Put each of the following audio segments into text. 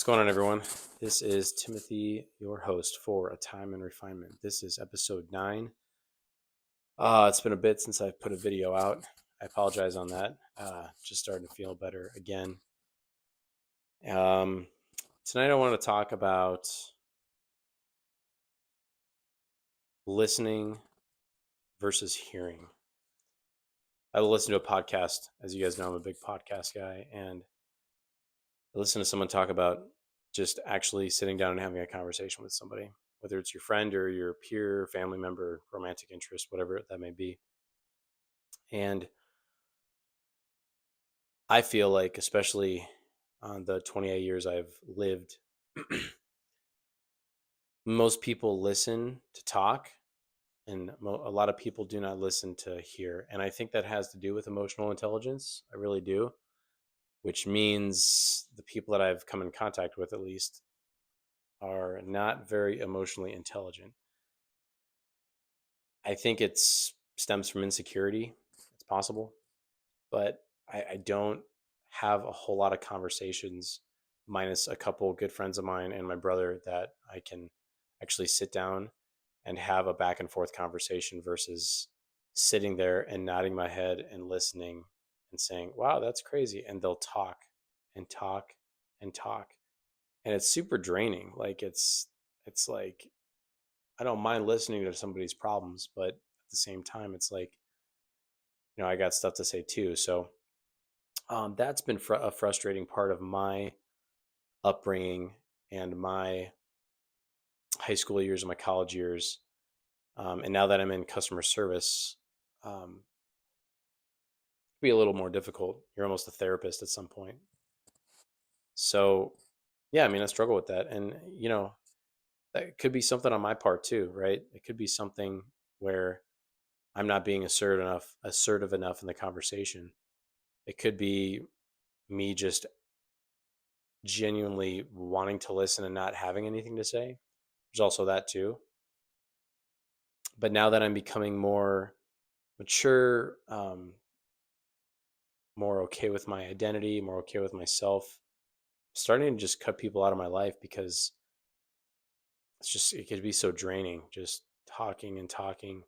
going on, everyone? This is Timothy, your host for A Time in Refinement. This is episode 9. It's been a bit since I've put a video out. I apologize on that. Just starting to feel better again. Um, Tonight, I want to talk about listening versus hearing. I listen to a podcast. As you guys know, I'm a big podcast guy, and I listen to someone talk about just actually sitting down and having a conversation with somebody, whether it's your friend or your peer, family member, romantic interest, whatever that may be. And I feel like, especially on the 28 years I've lived, most people listen to talk, and a lot of people do not listen to hear. And I think that has to do with emotional intelligence. I really do, which means the people that I've come in contact with, at least, are not very emotionally intelligent. I think it stems from insecurity. It's possible, but I don't have a whole lot of conversations, minus a couple good friends of mine and my brother, that I can actually sit down and have a back and forth conversation versus sitting there and nodding my head and listening and saying, wow, that's crazy. And they'll talk and talk and talk. And it's super draining. It's like, I don't mind listening to somebody's problems, but at the same time, it's like, I got stuff to say too. So that's been a frustrating part of my upbringing and my high school years and my college years. And now that I'm in customer service, it can be a little more difficult. You're almost a therapist at some point. So, yeah, I mean, I struggle with that. And, that could be something on my part too, right? It could be something where I'm not being assertive enough in the conversation. It could be me just genuinely wanting to listen and not having anything to say. There's also that too. But now that I'm becoming more mature, more okay with my identity, more okay with myself, I'm starting to just cut people out of my life because it could be so draining just talking and talking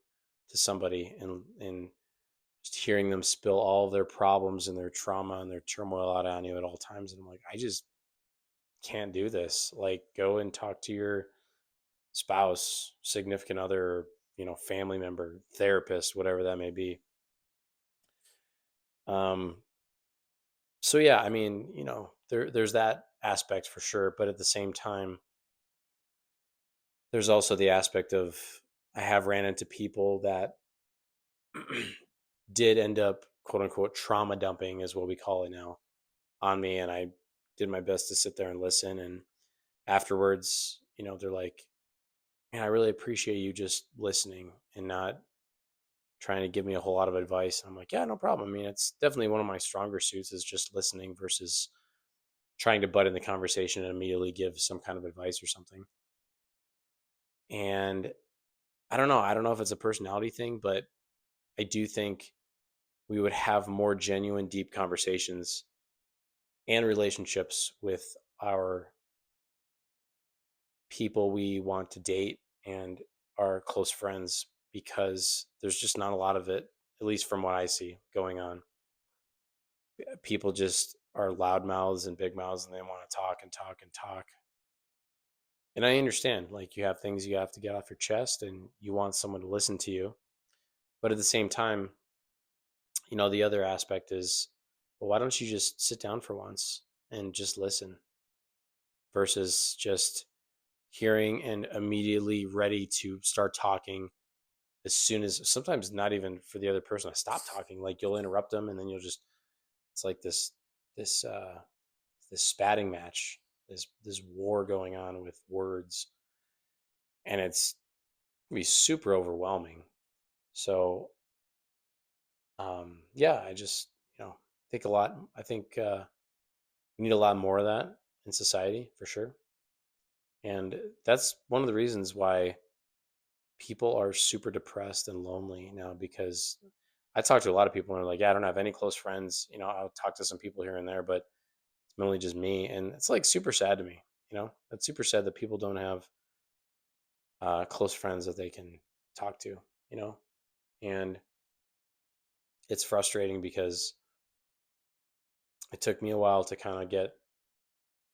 to somebody and just hearing them spill all of their problems and their trauma and their turmoil out on you at all times. And I'm like, I just can't do this. Like, go and talk to your spouse, significant other, family member, therapist, whatever that may be. Um, so yeah, I mean, there's that aspect for sure, but at the same time, there's also the aspect of I have ran into people that did end up, quote unquote, trauma dumping, is what we call it now, on me, and I did my best to sit there and listen. And afterwards, they're like, "Man, I really appreciate you just listening and not trying to give me a whole lot of advice." And I'm like, "Yeah, no problem. I mean, it's definitely one of my stronger suits is just listening versus trying to butt in the conversation and immediately give some kind of advice or something." And I don't know. I don't know if it's a personality thing, but I do think we would have more genuine, deep conversations and relationships with our people we want to date and our close friends, because there's just not a lot of it, at least from what I see going on. People just are loud mouths and big mouths, and they want to talk and talk and talk. And I understand, like, you have things you have to get off your chest and you want someone to listen to you. But at the same time, the other aspect is, well, why don't you just sit down for once and just listen versus just hearing and immediately ready to start talking as soon as, sometimes not even for the other person to stop talking. Like, you'll interrupt them and then it's like this this spatting match, this war going on with words, and it's can be super overwhelming. So yeah, I just, think a lot. I think we need a lot more of that in society for sure. And that's one of the reasons why people are super depressed and lonely now, because I talk to a lot of people and they're like, yeah, I don't have any close friends. I'll talk to some people here and there, but it's mainly just me. And it's like super sad to me. That's super sad that people don't have close friends that they can talk to, you know, and it's frustrating because it took me a while to kind of get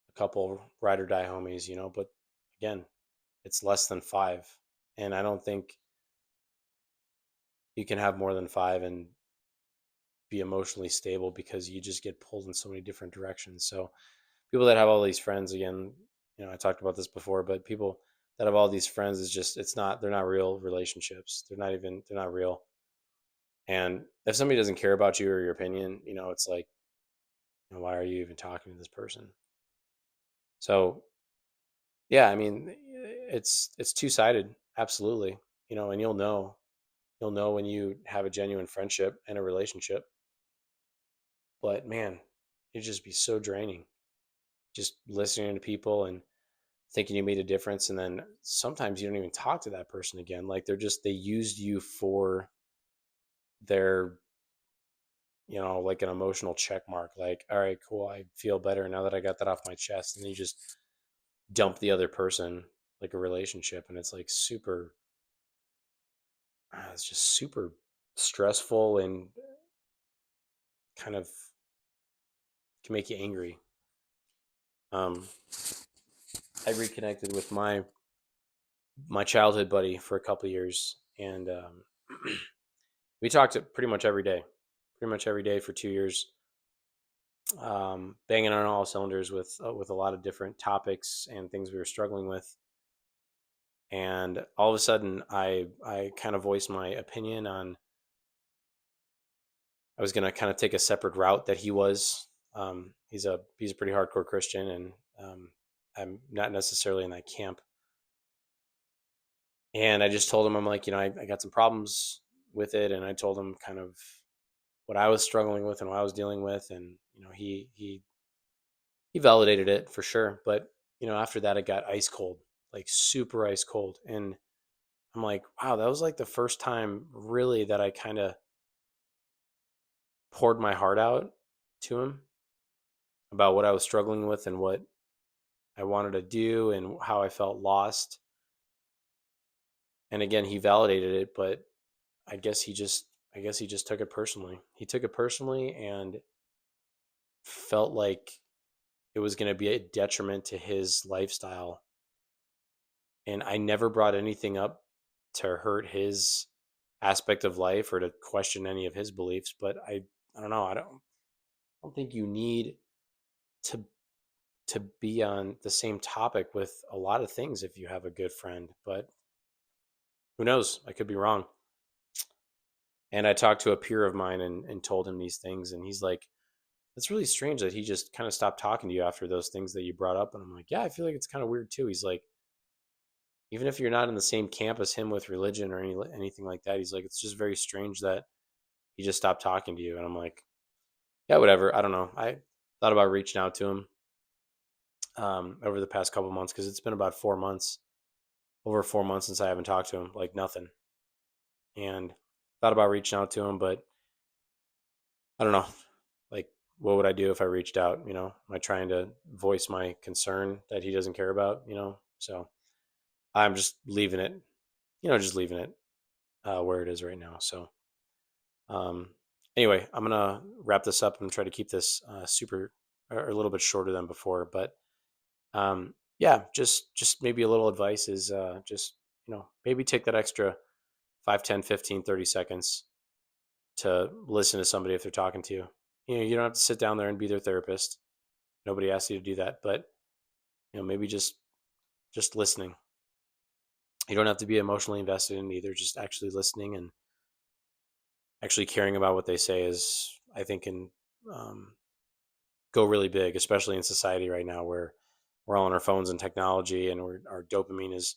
a couple ride or die homies, but again, it's less than five. And I don't think you can have more than five and be emotionally stable because you just get pulled in so many different directions. So people that have all these friends, again, I talked about this before, but people that have all these friends is just, they're not real relationships. They're not real. And if somebody doesn't care about you or your opinion, it's like, why are you even talking to this person? So yeah, I mean, it's two-sided, absolutely. And you'll know when you have a genuine friendship and a relationship. But man, it'd just be so draining, just listening to people and thinking you made a difference, and then sometimes you don't even talk to that person again. Like they used you for their, like an emotional check mark. Like, all right, cool, I feel better now that I got that off my chest, and then you just dump the other person, like a relationship, and it's like super. It's just super stressful and kind of can make you angry. Um, I reconnected with my childhood buddy for a couple years, and we talked pretty much every day for 2 years, banging on all cylinders with a lot of different topics and things we were struggling with. And all of a sudden, I kind of voiced my opinion on I was going to kind of take a separate route that he was. He's a pretty hardcore Christian, and I'm not necessarily in that camp. And I just told him, I'm like, I got some problems with it, and I told him kind of what I was struggling with and what I was dealing with, and he validated it for sure. But after that, it got ice cold, like super ice cold, and I'm like, wow, that was like the first time really that I kind of poured my heart out to him about what I was struggling with and what I wanted to do and how I felt lost. And again, he validated it, but I guess he just I guess he just took it personally. He took it personally and felt like it was going to be a detriment to his lifestyle. And I never brought anything up to hurt his aspect of life or to question any of his beliefs, but I don't know, I don't think you need to be on the same topic with a lot of things if you have a good friend, but who knows? I could be wrong. And I talked to a peer of mine and told him these things, and he's like, it's really strange that he just kind of stopped talking to you after those things that you brought up. And I'm like, yeah, I feel like it's kind of weird too. He's like, even if you're not in the same camp as him with religion or anything like that, he's like, it's just very strange that he just stopped talking to you. And I'm like, yeah, whatever. I don't know. I thought about reaching out to him over the past couple months because it's been about 4 months, over 4 months since I haven't talked to him, like nothing. And thought about reaching out to him, but I don't know. Like, what would I do if I reached out? Am I trying to voice my concern that he doesn't care about? So I'm just leaving it, just leaving it where it is right now. So, um, anyway, I'm gonna wrap this up and try to keep this super or a little bit shorter than before. But yeah, just maybe a little advice is just maybe take that extra 5, 10, 15, 30 seconds to listen to somebody if they're talking to you. You don't have to sit down there and be their therapist. Nobody asked you to do that, but maybe just listening. You don't have to be emotionally invested in either. Just actually listening and actually caring about what they say is, I think, can um, go really big, especially in society right now where we're all on our phones and technology, and our dopamine is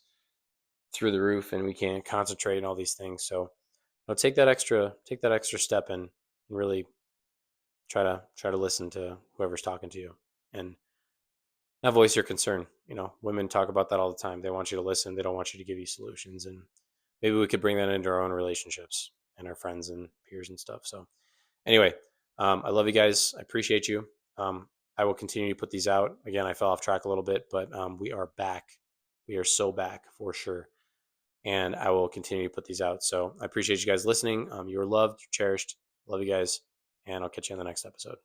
through the roof, and we can't concentrate and all these things. So, take that extra step and really try to listen to whoever's talking to you and not voice your concern. Women talk about that all the time. They want you to listen. They don't want you to give you solutions. And maybe we could bring that into our own relationships and our friends and peers and stuff. So anyway, I love you guys. I appreciate you. Um, I will continue to put these out. Again, I fell off track a little bit, but we are back. We are so back for sure. And I will continue to put these out. So I appreciate you guys listening. You're loved, you're cherished. Love you guys. And I'll catch you on the next episode.